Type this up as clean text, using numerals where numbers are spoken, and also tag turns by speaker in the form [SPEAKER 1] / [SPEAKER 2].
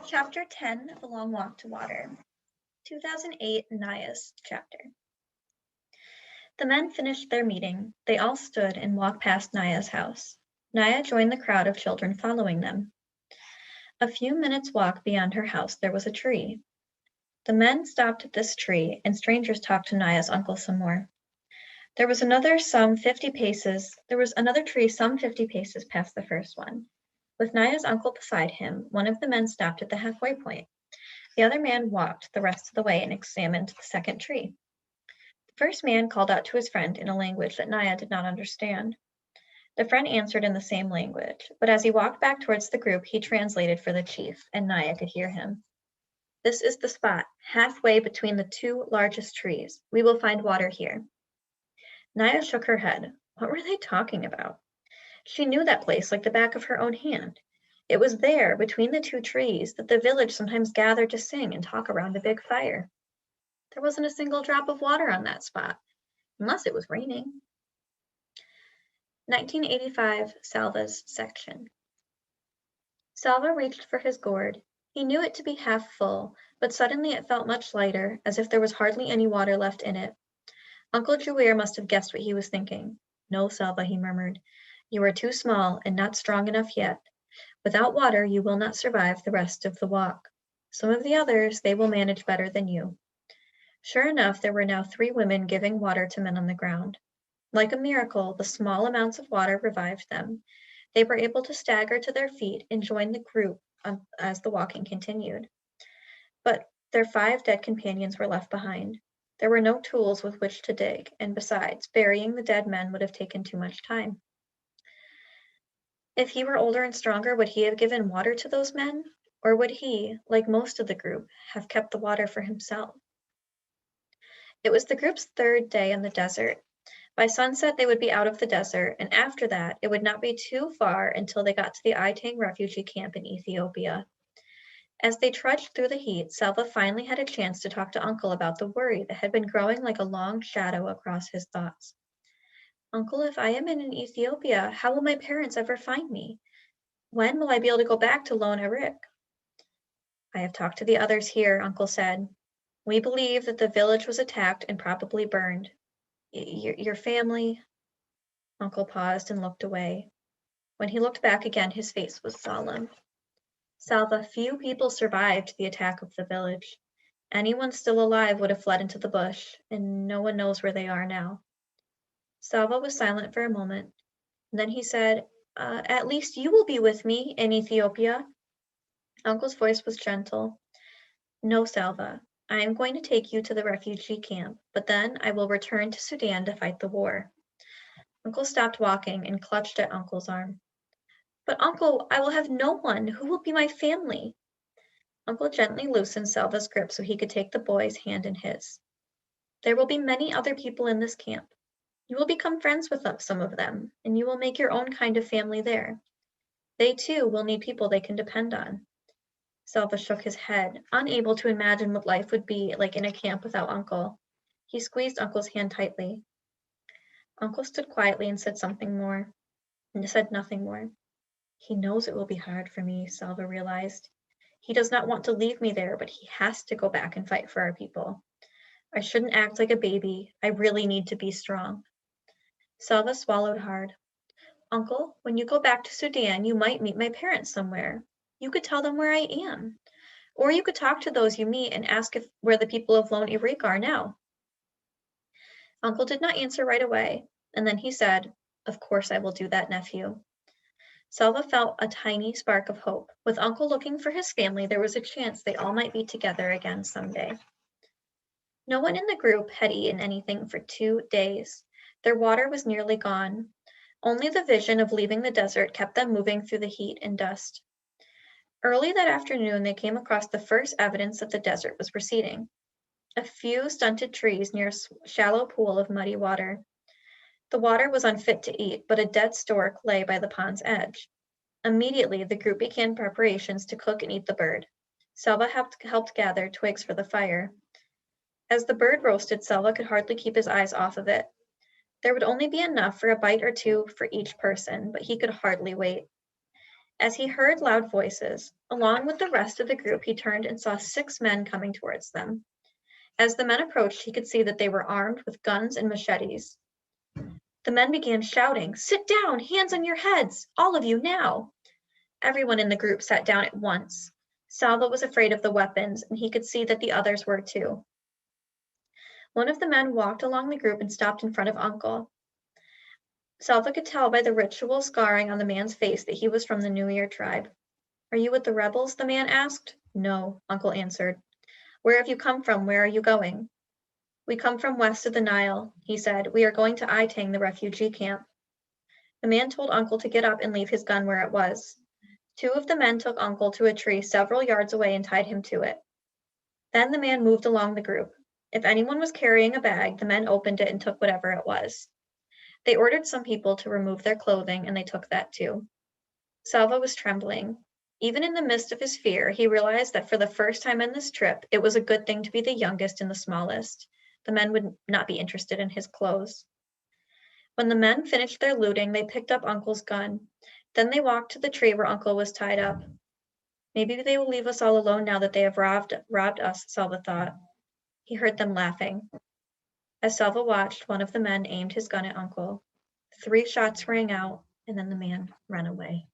[SPEAKER 1] Chapter 10 of A Long Walk to Water, 2008 Naya's chapter. The men finished their meeting. They all stood and walked past Naya's house. Naya joined the crowd of children following them. A few minutes' walk beyond her house there was a tree. The men stopped at this tree, and strangers talked to Naya's uncle some more. There was another tree some 50 paces past the first one. With Naya's uncle beside him, one of the men stopped at the halfway point. The other man walked the rest of the way and examined the second tree. The first man called out to his friend in a language that Naya did not understand. The friend answered in the same language, but as he walked back towards the group, he translated for the chief, and Naya could hear him. "This is the spot, halfway between the two largest trees. We will find water here." Naya shook her head. What were they talking about? She knew that place like the back of her own hand. It was there, between the two trees, that the village sometimes gathered to sing and talk around a big fire. There wasn't a single drop of water on that spot, unless it was raining. 1985 Salva's section. Salva reached for his gourd. He knew it to be half full, but suddenly it felt much lighter, as if there was hardly any water left in it. Uncle Juir must have guessed what he was thinking. "No, Salva," he murmured. "You are too small and not strong enough yet. Without water, you will not survive the rest of the walk. Some of the others, they will manage better than you." Sure enough, there were now 3 women giving water to men on the ground. Like a miracle, the small amounts of water revived them. They were able to stagger to their feet and join the group as the walking continued. But their 5 dead companions were left behind. There were no tools with which to dig, and besides, burying the dead men would have taken too much time. If he were older and stronger, would he have given water to those men? Or would he, like most of the group, have kept the water for himself? It was the group's 3rd day in the desert. By sunset, they would be out of the desert, and after that, it would not be too far until they got to the Itang refugee camp in Ethiopia. As they trudged through the heat, Salva finally had a chance to talk to Uncle about the worry that had been growing like a long shadow across his thoughts. "Uncle, if I am in Ethiopia, how will my parents ever find me? When will I be able to go back to Lone Erik?" "I have talked to the others here," Uncle said. "We believe that the village was attacked and probably burned. Your family..." Uncle paused and looked away. When he looked back again, his face was solemn. "Salva, few people survived the attack of the village. Anyone still alive would have fled into the bush, and no one knows where they are now." Salva was silent for a moment. And then he said, "At least you will be with me in Ethiopia." Uncle's voice was gentle. "No, Salva. I am going to take you to the refugee camp, but then I will return to Sudan to fight the war." Uncle stopped walking and clutched at Uncle's arm. "But Uncle, I will have no one. Who will be my family?" Uncle gently loosened Salva's grip so he could take the boy's hand in his. "There will be many other people in this camp. You will become friends with some of them, and you will make your own kind of family there. They too will need people they can depend on." Salva shook his head, unable to imagine what life would be like in a camp without Uncle. He squeezed Uncle's hand tightly. Uncle stood quietly and said nothing more. "He knows it will be hard for me," Salva realized. "He does not want to leave me there, but he has to go back and fight for our people. I shouldn't act like a baby. I really need to be strong." Salva swallowed hard. "Uncle, when you go back to Sudan, you might meet my parents somewhere. You could tell them where I am. Or you could talk to those you meet and ask where the people of Lone Erik are now." Uncle did not answer right away, and then he said, "Of course I will do that, nephew." Salva felt a tiny spark of hope. With Uncle looking for his family, there was a chance they all might be together again someday. No one in the group had eaten anything for 2 days. Their water was nearly gone. Only the vision of leaving the desert kept them moving through the heat and dust. Early that afternoon, they came across the first evidence that the desert was receding. A few stunted trees near a shallow pool of muddy water. The water was unfit to eat, but a dead stork lay by the pond's edge. Immediately, the group began preparations to cook and eat the bird. Salva helped gather twigs for the fire. As the bird roasted, Salva could hardly keep his eyes off of it. There would only be enough for a bite or two for each person, but he could hardly wait. As he heard loud voices, along with the rest of the group, he turned and saw 6 men coming towards them. As the men approached, he could see that they were armed with guns and machetes. The men began shouting, "Sit down, hands on your heads, all of you now!" Everyone in the group sat down at once. Salva was afraid of the weapons, and he could see that the others were too. One of the men walked along the group and stopped in front of Uncle. Salva could tell by the ritual scarring on the man's face that he was from the New Year tribe. "Are you with the rebels?" the man asked. "No," Uncle answered. "Where have you come from? Where are you going?" "We come from west of the Nile," he said. "We are going to Itang, the refugee camp." The man told Uncle to get up and leave his gun where it was. 2 of the men took Uncle to a tree several yards away and tied him to it. Then the man moved along the group. If anyone was carrying a bag, the men opened it and took whatever it was. They ordered some people to remove their clothing, and they took that too. Salva was trembling. Even in the midst of his fear, he realized that for the first time in this trip, it was a good thing to be the youngest and the smallest. The men would not be interested in his clothes. When the men finished their looting, they picked up Uncle's gun. Then they walked to the tree where Uncle was tied up. "Maybe they will leave us all alone now that they have robbed us," Salva thought. He heard them laughing. As Salva watched, one of the men aimed his gun at Uncle. 3 shots rang out, and then the man ran away.